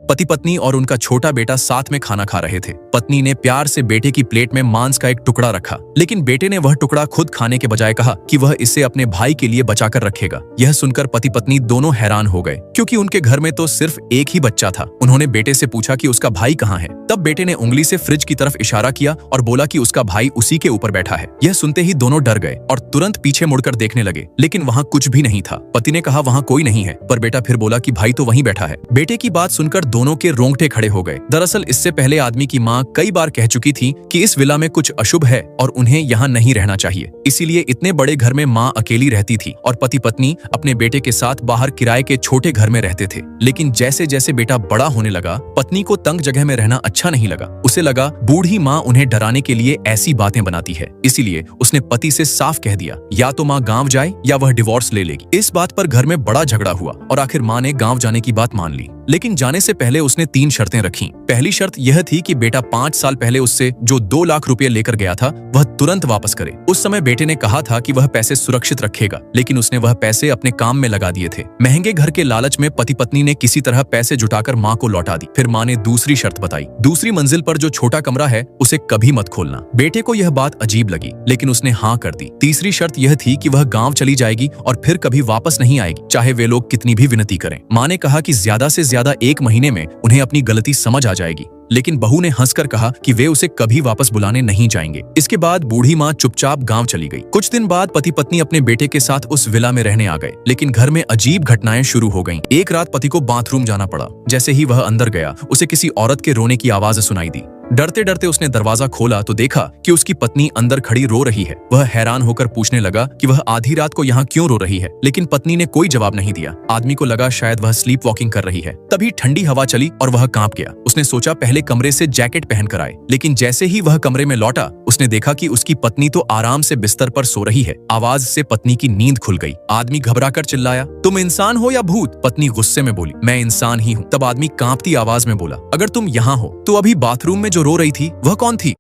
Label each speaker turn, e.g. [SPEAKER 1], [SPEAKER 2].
[SPEAKER 1] पति पत्नी और उनका छोटा बेटा साथ में खाना खा रहे थे। पत्नी ने प्यार से बेटे की प्लेट में मांस का एक टुकड़ा रखा, लेकिन बेटे ने वह टुकड़ा खुद खाने के बजाय कहा कि वह इसे अपने भाई के लिए बचाकर रखेगा। यह सुनकर पति पत्नी दोनों हैरान हो गए, क्योंकि उनके घर में तो सिर्फ एक ही बच्चा था। उन्होंने बेटे से पूछा कि उसका भाई कहाँ है। तब बेटे ने उंगली से फ्रिज की तरफ इशारा किया और बोला कि उसका भाई उसी के ऊपर बैठा है। यह सुनते ही दोनों डर गए और तुरंत पीछे मुड़कर देखने लगे, लेकिन वहाँ कुछ भी नहीं था। पति ने कहा वहाँ कोई नहीं है, पर बेटा फिर बोला कि भाई तो वहीं बैठा है। बेटे की बात सुनकर दोनों के रोंगटे खड़े हो गए। दरअसल इससे पहले आदमी की माँ कई बार कह चुकी थी कि इस विला में कुछ अशुभ है और उन्हें यहाँ नहीं रहना चाहिए। इसीलिए इतने बड़े घर में माँ अकेली रहती थी और पति पत्नी अपने बेटे के साथ बाहर किराए के छोटे घर में रहते थे। लेकिन जैसे जैसे बेटा बड़ा होने लगा, पत्नी को तंग जगह में रहना अच्छा नहीं लगा। उसे लगा बूढ़ी माँ उन्हें डराने के लिए ऐसी बातें बनाती है। इसीलिए उसने पति से साफ कह दिया, या तो माँ गाँव जाए या वह डिवोर्स ले लेगी। इस बात पर घर में बड़ा झगड़ा हुआ और आखिर माँ ने गाँव जाने की बात मान ली। लेकिन जाने से पहले उसने 3 शर्तें रखी। पहली शर्त यह थी कि बेटा 5 साल पहले उससे जो 2 लाख रुपए लेकर गया था वह तुरंत वापस करे। उस समय बेटे ने कहा था कि वह पैसे सुरक्षित रखेगा, लेकिन उसने वह पैसे अपने काम में लगा दिए थे। महंगे घर के लालच में पति पत्नी ने किसी तरह पैसे जुटाकर माँ को लौटा दी। फिर माँ ने दूसरी शर्त बताई, दूसरी मंजिल पर जो छोटा कमरा है उसे कभी मत खोलना। बेटे को यह बात अजीब लगी, लेकिन उसने हाँ कर दी। तीसरी शर्त यह थी कि वह गाँव चली जाएगी और फिर कभी वापस नहीं आएगी, चाहे वे लोग कितनी भी विनती करें। माँ ने कहा कि ज्यादा से ज्यादा 1 महीने में उन्हें अपनी गलती समझ आ जाएगी, लेकिन बहू ने हंसकर कहा कि वे उसे कभी वापस बुलाने नहीं जाएंगे। इसके बाद बूढ़ी माँ चुपचाप गांव चली गई। कुछ दिन बाद पति पत्नी अपने बेटे के साथ उस विला में रहने आ गए, लेकिन घर में अजीब घटनाएं शुरू हो गईं। एक रात पति को बाथरूम जाना पड़ा। जैसे ही वह अंदर गया, उसे किसी औरत के रोने की आवाज सुनाई दी। डरते डरते उसने दरवाजा खोला तो देखा कि उसकी पत्नी अंदर खड़ी रो रही है। वह हैरान होकर पूछने लगा कि वह आधी रात को यहाँ क्यों रो रही है, लेकिन पत्नी ने कोई जवाब नहीं दिया। आदमी को लगा शायद वह स्लीप वॉकिंग कर रही है। तभी ठंडी हवा चली और वह कांप गया। उसने सोचा पहले कमरे से जैकेट पहनकर आए, लेकिन जैसे ही वह कमरे में लौटा, उसने देखा कि उसकी पत्नी तो आराम से बिस्तर पर सो रही है। आवाज से पत्नी की नींद खुल गई। आदमी घबराकर चिल्लाया, तुम इंसान हो या भूत? पत्नी गुस्से में बोली, मैं इंसान ही हूँ। तब आदमी कांपती आवाज में बोला, अगर तुम यहाँ हो तो अभी बाथरूम में जो रो रही थी वह कौन थी?